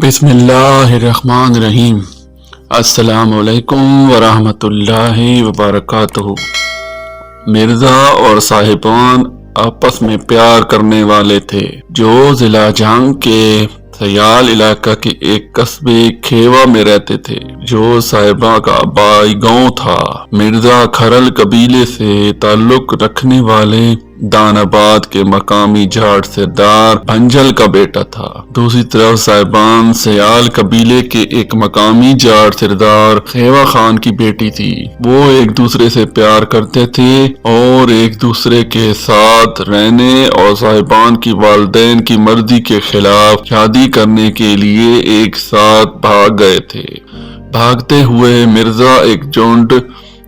بسم اللہ الرحمن الرحیم۔ السلام علیکم ورحمۃ اللہ وبرکاتہ۔ مرزا اور صاحبان آپس میں پیار کرنے والے تھے، جو ضلع جھنگ کے سیال علاقہ کے ایک قصبے کھیوا میں رہتے تھے، جو صاحبہ کا آبائی گاؤں تھا۔ مرزا کھرل قبیلے سے تعلق رکھنے والے دان آباد کے مقامی جاٹ سردار بھنجل کا بیٹا تھا۔ دوسری طرف صاحبان سیال قبیلے کے ایک مقامی جاٹ سردار خیوا خان کی بیٹی تھی۔ وہ ایک دوسرے سے پیار کرتے تھے اور ایک دوسرے کے ساتھ رہنے اور صاحبان کی والدین کی مرضی کے خلاف شادی کرنے کے لیے ایک ساتھ بھاگ گئے تھے۔ بھاگتے ہوئے مرزا ایک جھنڈ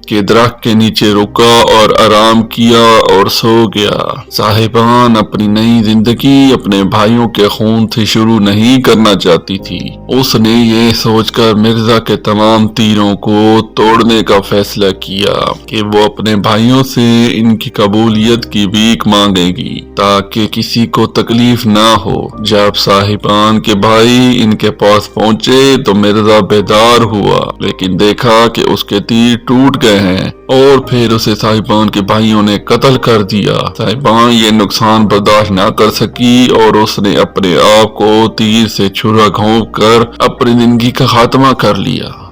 کے درخت کے نیچے رکا اور آرام کیا اور سو گیا۔ صاحبان اپنی نئی زندگی اپنے بھائیوں کے خون سے شروع نہیں کرنا چاہتی تھی۔ اس نے یہ سوچ کر مرزا کے تمام تیروں کو توڑنے کا فیصلہ کیا کہ وہ اپنے بھائیوں سے ان کی قبولیت کی بھیک مانگے گی تاکہ کسی کو تکلیف نہ ہو۔ جب صاحبان کے بھائی ان کے پاس پہنچے تو مرزا بیدار ہوا، لیکن دیکھا کہ اس کے تیر ٹوٹ گئے ہیں اور پھر اسے صاحبان کے بھائیوں نے قتل کر دیا۔ صاحبان یہ نقصان برداشت نہ کر سکی اور اس نے اپنے آپ کو تیر سے چھرا گھونپ کر اپنی زندگی کا خاتمہ کر لیا۔